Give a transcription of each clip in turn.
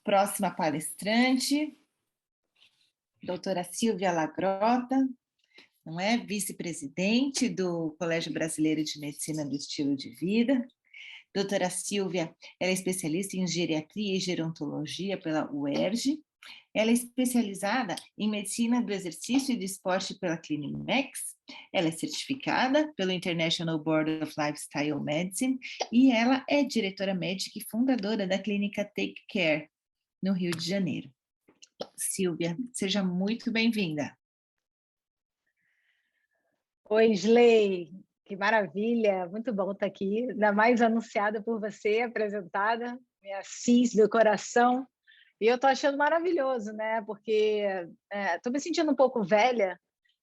Próxima palestrante, doutora Silvia Lagrota, não é? Vice-presidente do Colégio Brasileiro de Medicina do Estilo de Vida. Doutora Silvia, ela é especialista em geriatria e gerontologia pela UERJ. Ela é especializada em medicina do exercício e do esporte pela Clinimex. Ela é certificada pelo International Board of Lifestyle Medicine e ela é diretora médica e fundadora da clínica Take Care, no Rio de Janeiro. Silvia, seja muito bem-vinda. Oi, Sley, que maravilha, muito bom estar aqui, ainda mais anunciada por você, apresentada, minha cis do coração, e eu estou achando maravilhoso, né, porque estou me sentindo um pouco velha,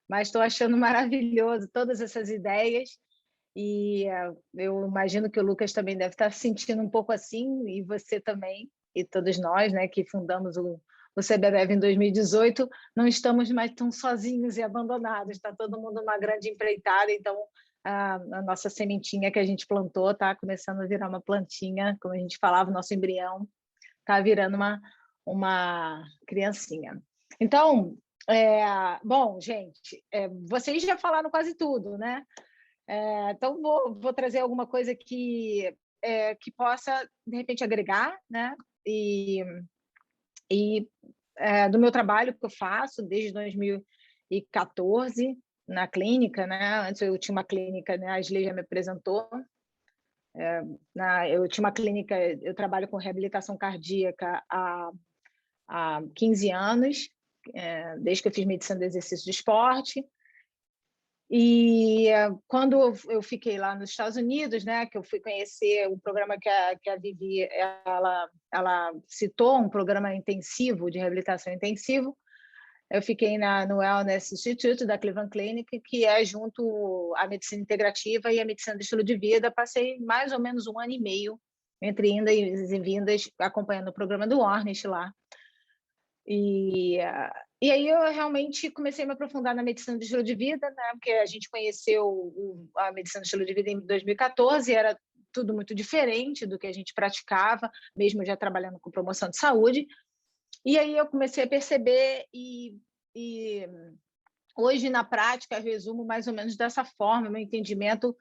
mas estou achando maravilhoso todas essas ideias, e eu imagino que o Lucas também deve estar se sentindo um pouco assim, e você também, e todos nós, né, que fundamos o CBBEV em 2018, não estamos mais tão sozinhos e abandonados, está todo mundo numa grande empreitada, então a nossa sementinha que a gente plantou está começando a virar uma plantinha, como a gente falava, o nosso embrião está virando uma criancinha. Então, bom, gente, vocês já falaram quase tudo, né? Então, vou trazer alguma coisa que possa, de repente, agregar, né? E do meu trabalho que eu faço desde 2014 na clínica, né? Antes eu tinha uma clínica, né? A Ashley já me apresentou. Eu tinha uma clínica, eu trabalho com reabilitação cardíaca há 15 anos, desde que eu fiz medicina do exercício de esporte. E quando eu fiquei lá nos Estados Unidos, né, que eu fui conhecer o programa que a Vivi ela citou, um programa intensivo de reabilitação intensivo, eu fiquei no Wellness Institute da Cleveland Clinic, que é junto à medicina integrativa e a medicina do estilo de vida. Passei mais ou menos 1 ano e meio entre indas e vindas acompanhando o programa do Ornish lá. E aí eu realmente comecei a me aprofundar na medicina do estilo de vida, né? Porque a gente conheceu a medicina do estilo de vida em 2014, era tudo muito diferente do que a gente praticava, mesmo já trabalhando com promoção de saúde. E aí eu comecei a perceber e hoje, na prática, eu resumo mais ou menos dessa forma, meu entendimento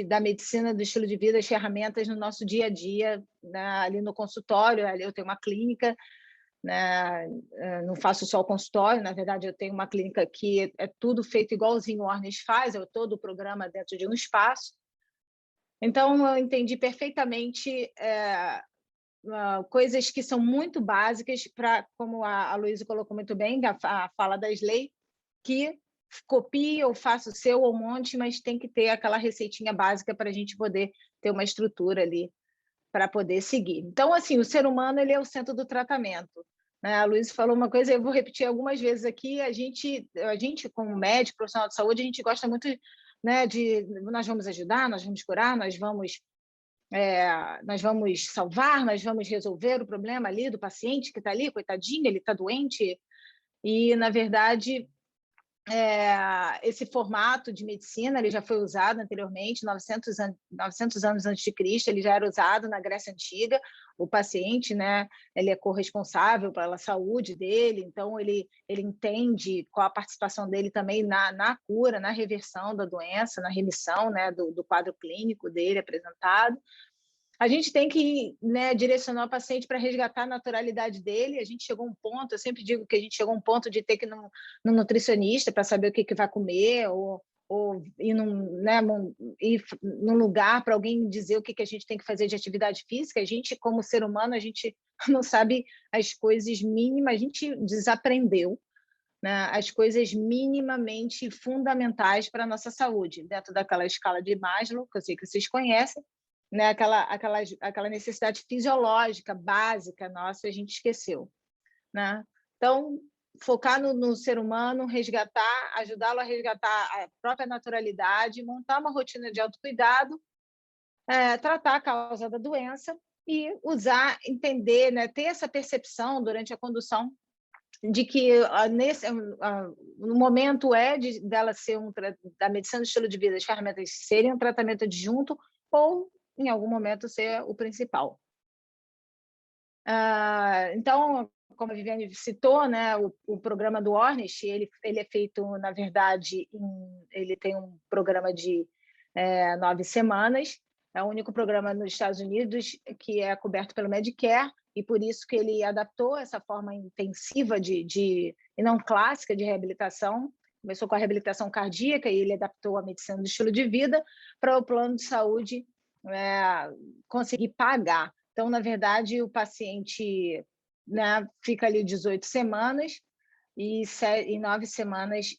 da medicina do estilo de vida, as ferramentas no nosso dia a dia, né? Ali no consultório, ali eu tenho uma clínica, né? Não faço só o consultório, na verdade eu tenho uma clínica que é tudo feito igualzinho o Ornish faz, é todo o programa dentro de um espaço. Então eu entendi perfeitamente coisas que são muito básicas para, como a Luísa colocou muito bem, a fala da Sley, que copie ou faça o seu ou monte, mas tem que ter aquela receitinha básica para a gente poder ter uma estrutura ali para poder seguir. Então, assim, o ser humano ele é o centro do tratamento, né? A Luísa falou uma coisa, eu vou repetir algumas vezes aqui, a gente como médico, profissional de saúde, a gente gosta muito, né, nós vamos ajudar, nós vamos curar, nós vamos salvar, nós vamos resolver o problema ali do paciente que está ali, coitadinho, ele está doente, e, na verdade, esse formato de medicina ele já foi usado anteriormente, 900 anos antes de Cristo, ele já era usado na Grécia Antiga. O paciente, né, ele é corresponsável pela saúde dele, então ele entende qual a participação dele também na cura, na reversão da doença, na remissão, né, do quadro clínico dele apresentado. A gente tem que, né, direcionar o paciente para resgatar a naturalidade dele. A gente chegou a um ponto, eu sempre digo que a gente chegou a um ponto de ter que ir no nutricionista para saber o que vai comer, ou ir num lugar para alguém dizer o que a gente tem que fazer de atividade física. A gente, como ser humano, a gente não sabe as coisas mínimas, a gente desaprendeu, né, as coisas minimamente fundamentais para a nossa saúde, dentro daquela escala de Maslow, que eu sei que vocês conhecem, né? Aquela necessidade fisiológica básica nossa, a gente esqueceu, né? Então, focar no ser humano, ajudá-lo a resgatar a própria naturalidade, montar uma rotina de autocuidado, tratar a causa da doença e entender, né, ter essa percepção durante a condução de que no momento dela ser da medicina do estilo de vida, as ferramentas serem um tratamento adjunto ou em algum momento ser o principal. Então, como a Viviane citou, né, o programa do Ornish, ele é feito, na verdade, ele tem um programa de 9 semanas, é o único programa nos Estados Unidos que é coberto pelo Medicare, e por isso que ele adaptou essa forma intensiva e não clássica de reabilitação. Começou com a reabilitação cardíaca e ele adaptou a medicina do estilo de vida para o plano de saúde conseguir pagar. Então, na verdade, o paciente, né, fica ali 18 semanas e 9 semanas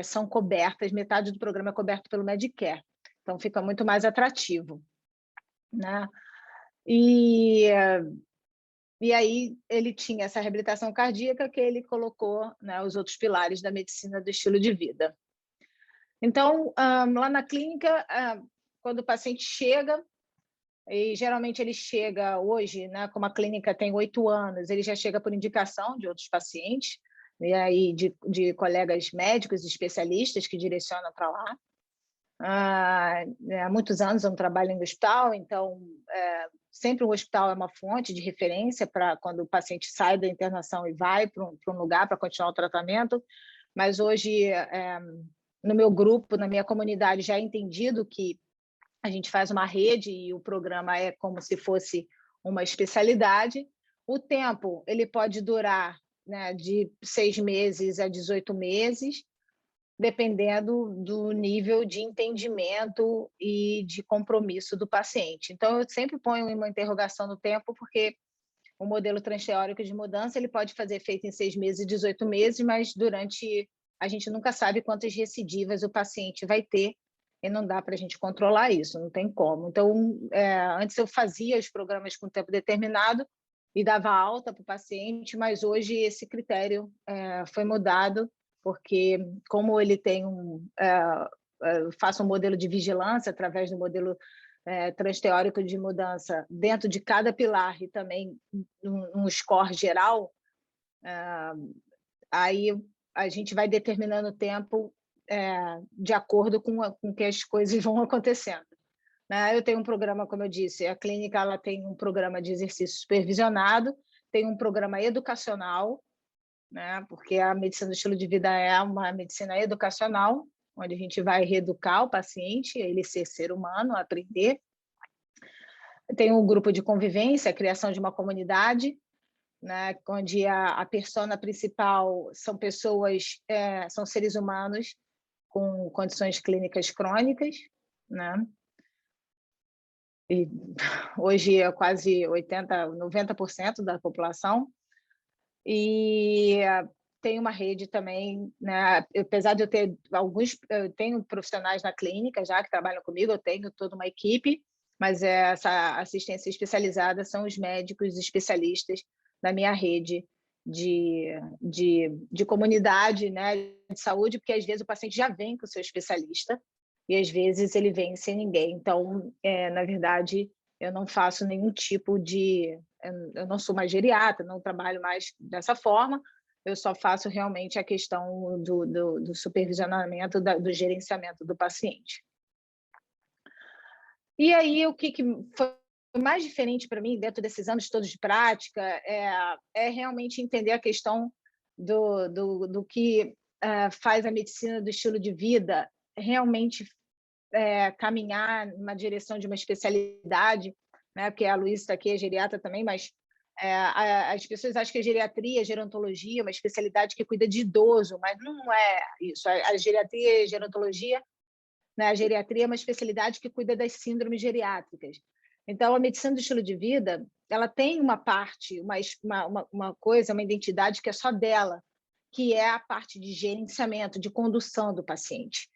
são cobertas, metade do programa é coberto pelo Medicare. Então, fica muito mais atrativo, né? E aí ele tinha essa reabilitação cardíaca que ele colocou, né, os outros pilares da medicina do estilo de vida. Então, lá na clínica, quando o paciente chega, e geralmente ele chega hoje, né, como a clínica tem 8 anos, ele já chega por indicação de outros pacientes, e aí de colegas médicos especialistas que direcionam para lá. Há muitos anos eu não trabalho em hospital, então sempre o hospital é uma fonte de referência para quando o paciente sai da internação e vai para um lugar para continuar o tratamento, mas hoje, no meu grupo, na minha comunidade, já é entendido que a gente faz uma rede e o programa é como se fosse uma especialidade. O tempo ele pode durar, né, de 6 meses a 18 meses, dependendo do nível de entendimento e de compromisso do paciente. Então, eu sempre ponho uma interrogação no tempo, porque o modelo transteórico de mudança ele pode fazer efeito em 6 meses e 18 meses, mas a gente nunca sabe quantas recidivas o paciente vai ter, e não dá para a gente controlar isso, não tem como. Então, antes eu fazia os programas com tempo determinado e dava alta para o paciente, mas hoje esse critério foi mudado, porque como ele tem faço um modelo de vigilância através do modelo transteórico de mudança dentro de cada pilar e também um score geral, aí a gente vai determinando o tempo de acordo com que as coisas vão acontecendo. Né? Eu tenho um programa, como eu disse, a clínica ela tem um programa de exercício supervisionado, tem um programa educacional, né? Porque a medicina do estilo de vida é uma medicina educacional, onde a gente vai reeducar o paciente, ele ser humano, aprender. Tem um grupo de convivência, a criação de uma comunidade, né, onde a persona principal são pessoas, são seres humanos com condições clínicas crônicas, né? E hoje é quase 90% da população. E tem uma rede também, né? Apesar de eu ter eu tenho profissionais na clínica já que trabalham comigo, eu tenho toda uma equipe, mas essa assistência especializada são os médicos especialistas da minha rede de comunidade, né, de saúde, porque às vezes o paciente já vem com o seu especialista e às vezes ele vem sem ninguém. Então, na verdade, eu não faço nenhum tipo de... Eu não sou mais geriatra, não trabalho mais dessa forma, eu só faço realmente a questão do supervisionamento, do gerenciamento do paciente. E aí, o que foi mais diferente para mim, dentro desses anos todos de prática, é realmente entender a questão do que faz a medicina do estilo de vida realmente caminhar numa direção de uma especialidade, né? Porque a Luísa está aqui, é geriatra também, mas as pessoas acham que a geriatria, a gerontologia é uma especialidade que cuida de idoso, mas não é isso. A geriatria e a gerontologia, né? A geriatria é uma especialidade que cuida das síndromes geriátricas. Então, a medicina do estilo de vida, ela tem uma parte, uma coisa, uma identidade que é só dela, que é a parte de gerenciamento, de condução do paciente.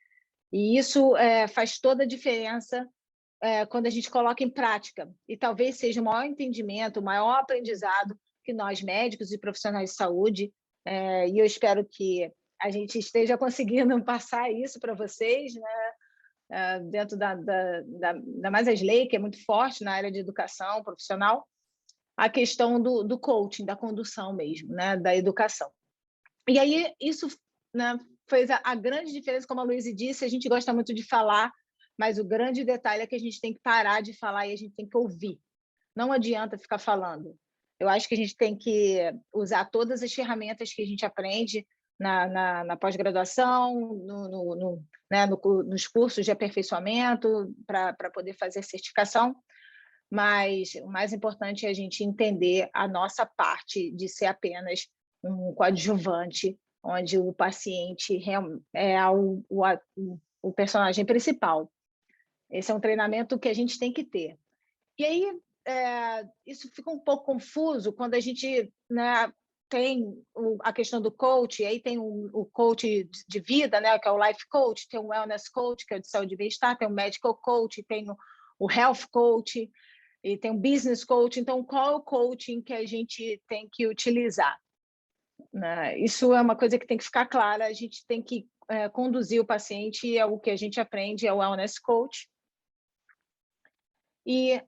E isso faz toda a diferença quando a gente coloca em prática. E talvez seja o maior entendimento, o maior aprendizado que nós, médicos e profissionais de saúde, e eu espero que a gente esteja conseguindo passar isso para vocês, né? Dentro da mais as leis, que é muito forte na área de educação profissional, a questão do coaching, da condução mesmo, né? Da educação. E aí, isso, né, fez a grande diferença, como a Luísa disse, a gente gosta muito de falar, mas o grande detalhe é que a gente tem que parar de falar e a gente tem que ouvir. Não adianta ficar falando. Eu acho que a gente tem que usar todas as ferramentas que a gente aprende na pós-graduação, né, nos cursos de aperfeiçoamento, para poder fazer certificação, mas o mais importante é a gente entender a nossa parte de ser apenas um coadjuvante, onde o paciente é o personagem principal. Esse é um treinamento que a gente tem que ter. E aí, isso fica um pouco confuso quando a gente, né, tem a questão do coach, e aí tem o coach de vida, né, que é o life coach, tem o wellness coach, que é o de saúde e bem-estar, tem o medical coach, tem o health coach, e tem o business coach. Então, qual é o coaching que a gente tem que utilizar? Né? Isso é uma coisa que tem que ficar clara, a gente tem que conduzir o paciente, é o que a gente aprende, é o wellness coach. E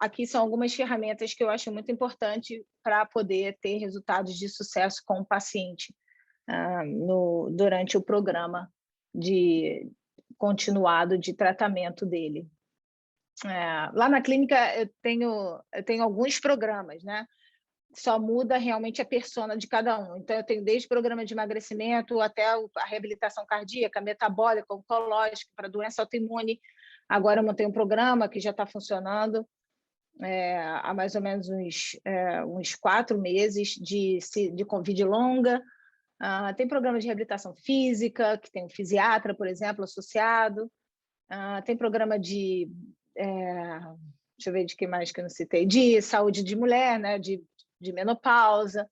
aqui são algumas ferramentas que eu acho muito importante para poder ter resultados de sucesso com o paciente durante o programa continuado de tratamento dele. Lá na clínica eu tenho alguns programas, né? Só muda realmente a persona de cada um. Então, eu tenho desde programa de emagrecimento até a reabilitação cardíaca, metabólica, oncológica, para doença autoimune. Agora eu montei um programa que já está funcionando há mais ou menos uns 4 meses de Covid longa. Tem programa de reabilitação física, que tem um fisiatra, por exemplo, associado. Tem programa de... deixa eu ver de que mais que eu não citei. De saúde de mulher, né? De menopausa.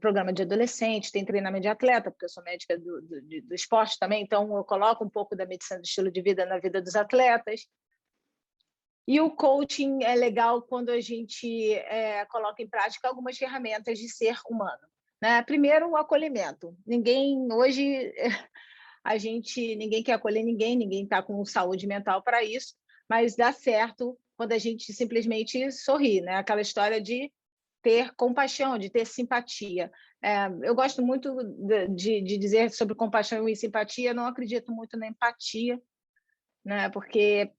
Programa de adolescente, tem treinamento de atleta, porque eu sou médica do esporte também, então eu coloco um pouco da medicina do estilo de vida na vida dos atletas. E o coaching é legal quando a gente coloca em prática algumas ferramentas de ser humano. Né? Primeiro, o acolhimento. Hoje, ninguém quer acolher ninguém está com saúde mental para isso, mas dá certo quando a gente simplesmente sorri, né? Aquela história de ter compaixão, de ter simpatia. Eu gosto muito de dizer sobre compaixão e simpatia, não acredito muito na empatia, né? Porque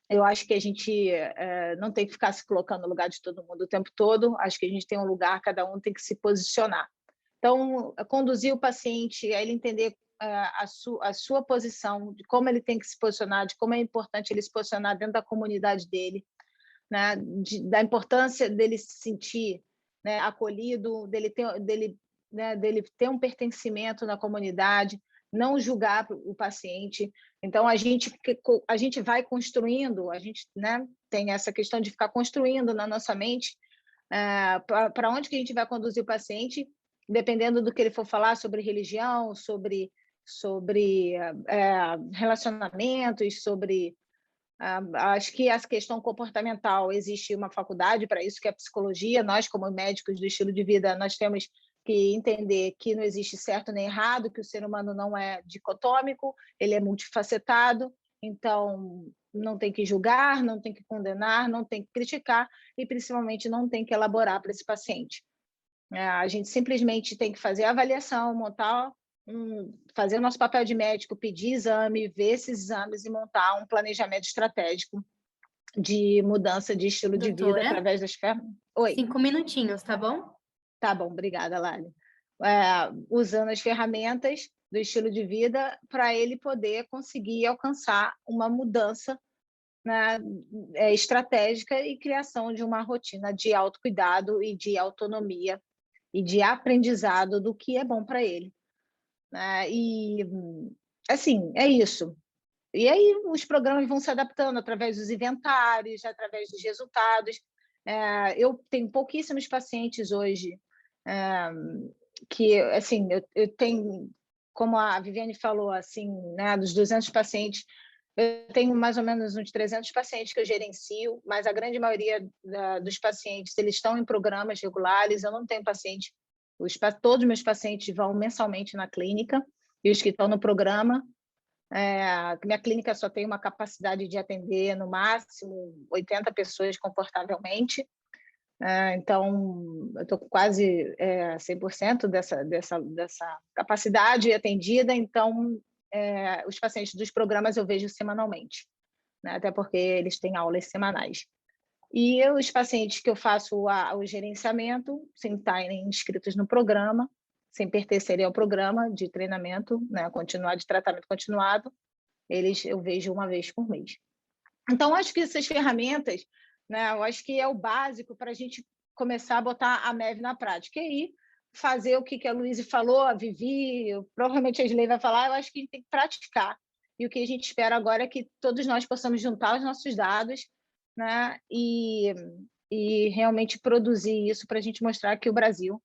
eu acho que a gente não tem que ficar se colocando no lugar de todo mundo o tempo todo, acho que a gente tem um lugar, cada um tem que se posicionar. Então, conduzir o paciente a ele entender a sua posição, de como ele tem que se posicionar, de como é importante ele se posicionar dentro da comunidade dele, né, da importância dele se sentir, né, acolhido, dele ter um pertencimento na comunidade, não julgar o paciente. Então, a gente vai construindo, a gente, né, tem essa questão de ficar construindo na nossa mente para onde que a gente vai conduzir o paciente, dependendo do que ele for falar sobre religião, sobre relacionamentos, sobre... acho que essa questão comportamental, existe uma faculdade para isso, que é a psicologia. Nós, como médicos do estilo de vida, nós temos que entender que não existe certo nem errado, que o ser humano não é dicotômico, ele é multifacetado, então não tem que julgar, não tem que condenar, não tem que criticar e, principalmente, não tem que elaborar para esse paciente. A gente simplesmente tem que fazer a avaliação, fazer o nosso papel de médico, pedir exame, ver esses exames e montar um planejamento estratégico de mudança de estilo de vida através das ferramentas. Oi. 5 minutinhos, tá bom? Tá bom, obrigada, Lali. Usando as ferramentas do estilo de vida para ele poder conseguir alcançar uma mudança, né, estratégica e criação de uma rotina de autocuidado e de autonomia e de aprendizado do que é bom para ele. E, assim, é isso. E aí os programas vão se adaptando através dos inventários, através dos resultados. Eu tenho pouquíssimos pacientes hoje que, assim, eu tenho, como a Viviane falou, assim, né, dos 200 pacientes, eu tenho mais ou menos uns 300 pacientes que eu gerencio, mas a grande maioria dos pacientes, eles estão em programas regulares. Eu não tenho paciente, todos os meus pacientes vão mensalmente na clínica, e os que estão no programa, minha clínica só tem uma capacidade de atender, no máximo, 80 pessoas confortavelmente. Então, eu estou com quase 100% dessa capacidade atendida. Então, os pacientes dos programas eu vejo semanalmente, né? Até porque eles têm aulas semanais. E os pacientes que eu faço o gerenciamento, sem estarem inscritos no programa, sem pertencerem ao programa de treinamento, né, continuar de tratamento continuado, eu vejo uma vez por mês. Então, acho que essas ferramentas, né, eu acho que é o básico para a gente começar a botar a MEV na prática. E aí, fazer o que a Luísa falou, a Vivi, provavelmente a Isley vai falar, eu acho que a gente tem que praticar. E o que a gente espera agora é que todos nós possamos juntar os nossos dados, né, e realmente produzir isso para a gente mostrar que o Brasil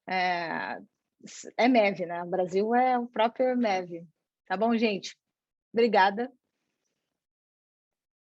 é MEV, né? O Brasil é o próprio MEV. Tá bom, gente? Obrigada.